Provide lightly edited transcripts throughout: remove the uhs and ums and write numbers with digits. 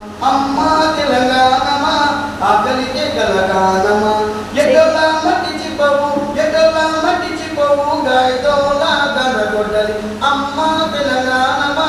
అమ్మా తెలంగాణమా ఆకలికే కలగానమా ఎగలా మట్టి చిప్పవు ఎగలా మట్టి చిప్పవు గాయతోలా గనగొడ్డలి అమ్మా తెలంగాణమా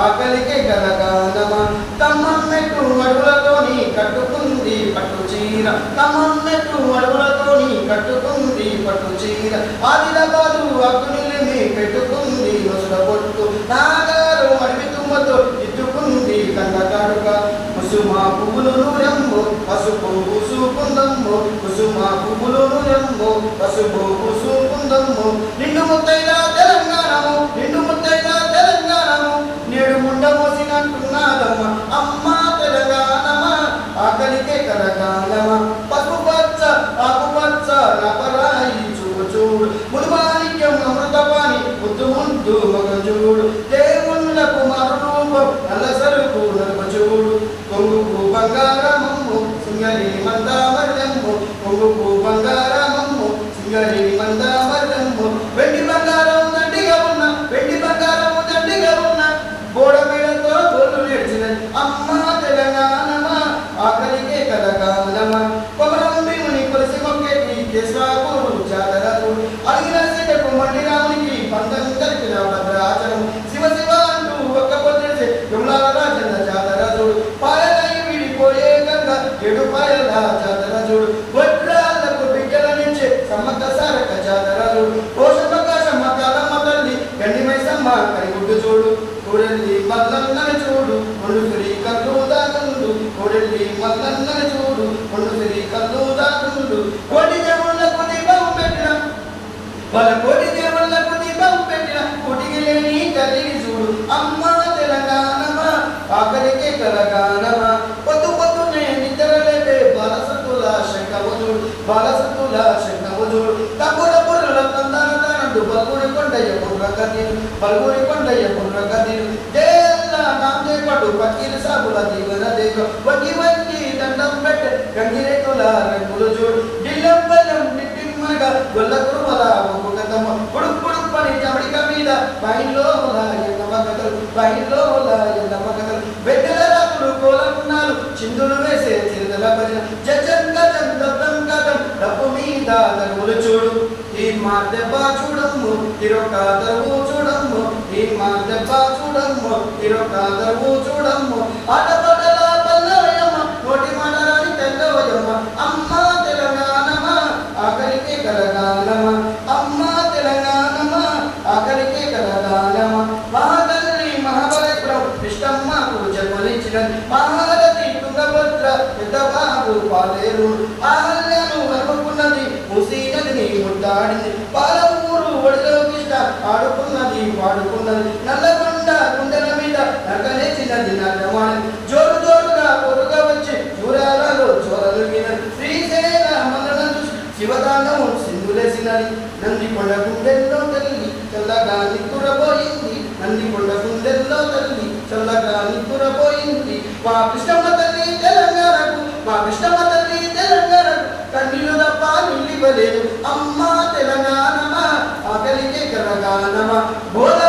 ఆకలికే కలగానమా తమ్మన్నెట్టు అడుగులతోని కట్టుకుంది పట్టు చీర తమ్మన్నెట్టు అడుగులతోని కట్టుకుంది పట్టు చీర ఆదిలాబాదు అక్కునిలిమి పెట్టుకుంది నొసల పొట్టు నాగారు అడవి తుమ్మతో ఇట్టుకుంది కన్న కాడుక కుసుమా పువ్వులు రెమ్మో పసుపు పూసుకుందమ్మో కుసుమా పువ్వులు రెమ్మో పసుపు పూసుకుందమ్మో నిండు ముత్తైదా తెలంగాణము నిండు ముత్తైదా తెలంగాణము నేడు ముండ మోసినట్టున్నాదమ్మ అమ్మా తెలంగాణమా ఆకలికే కలగాలమా పసుపు పచ్చ ఆకుపచ్చ నపరాయి చూడు మునుమాణిక్యం అమృతపాణి ముద్దు ముద్దు మగం చూడు దేవుళ్ళకు మరురూపం నల్ల సరుకు నలుపు చూడు కొంగుకు బంగారమమ్ము సింగరి మందామరదమ్ము కొంగుకు బంగారమమ్ము సింగరి మందామరదమ్ము వెండి బంగారం దండిగా ఉన్న వెండి బంగారం దండిగా ఉన్న గోడమేడతో తోలు నేర్చినది అమ్మా తెలంగాణమా ఆకలికే కలగాలమా కొమరం భీముని కొలిసి మొక్కేటి కేశవాపూరు జాతర చూడు అడిగిన సీతకు మండిరామునికి పంతం కలిపిన భద్రాచలం శివ శివ అంటూ ఒక్క పొద్దుడిసే యములాల రాజన్న జాతర చూడు పాయలై విడిపోయే గంగ ఏడు పాయల జాతర చూడు వడ్రాలకు బిడ్డల నుంచే సమ్మక్క సారక్క జాతర చూడు కోశమకాశమ్మ కాలమ్మ తల్లి గండి మైసమ్మ కరిగుడ్డు చూడు కోడెల్లి మల్లన్నని చూడు కొండు సిరి కల్లు దాగుండు కోడెల్లి మల్లన్నని చూడు కొండు సిరి కల్లు దాగుండు కోటి దేవుళ్ళకు దీపం పెట్టిన వాళ్ళ కోటి దేవుళ్ళకు దీపం పెట్టిన కోటికి లేని తల్లిని చూడు అమ్మా తెలంగాణమా ఆకలికే కలగానమా పొద్దు పొద్దునే నిద్ర లేపే బాలసత్తుల శంఖము చూడు బాలసత్తుల శంఖము చూడు తప్పుడు పుర్రుల తందాన తానండు బల్గుడి కొండయ్య బుర్ర కదీరు బల్గుడి కొండయ్య బుర్ర కదీరు దేల్లా నాందే పడు పకీలు సాబుల దీవెన దేగ వకి వకి దండం పెట్టే గంగిరేకుల రంగులు చూడు ఢిల్లం బల్లం టిట్టిమ్మగా గొల్ల కురుమల ఒక్కొక్కదమ్మ పుడుక్ పుడుక్ పని చమడిక మీద బయల్లో ఎన్నమ్మ కథలు బయల్లో ఎన్నమ్మ కథలు వెన్నెల రాకులు కోలకున్నాలు చిందులు వేసే చిరుదల భజన జజం గజం దద్దం గజం డప్పు మీద దరువులు చూడు ఈ మార్దెబ్బ చూడమ్ము తిరొక్క దరువు చూడమ్ము ఈ మార్దెబ్బ చూడమ్ము తిరొక్క దరువు చూడమ్ము ఆటపాటల పల్లవయమ్మ నోటి మాటరాని తెల్లవయమ్మ అమ్మా తెలంగాణమా ఆకలికే కలగాలమా అమ్మా తెలంగాణమా ఆకలికే కలగాలమా మహాతల్లి మహాబలేశ్వరం కృష్ణమ్మకు జన్మనిచ్చినది మహారథి తుంగభద్ర పెద్దబాబు పాలేరు ఆహల్యను అనుకున్నది మూసీ నదిని ముట్టాడింది పాలమూరు ఒడిలో కృష్ణ ఆడుకున్నది పాడుకున్నది నల్లగొండ గుండెల మీద నగలేచినది నల్లవాణి జోరు జోరుగా పొరుగా వచ్చి చూరాలలో చోరలు వినది శ్రీశైల మందనం చూసి శివతాండవం సింధులేసినది నందికొండ గుండెల్లో తల్లి చల్లగా నిక్కురపోయింది నందికొండ గుండెల్లో తల్లి చల్లగా నిక్కురపోయింది మా కృష్ణమ్మ తల్లి తెలంగాణకు మా కృష్ణమ్మ తల్లి తెలంగాణకు కన్నీళ్ళు తప్ప నిలివలేదు అమ్మా తెలంగాణమా ఆకలికే కలగానమా బోధ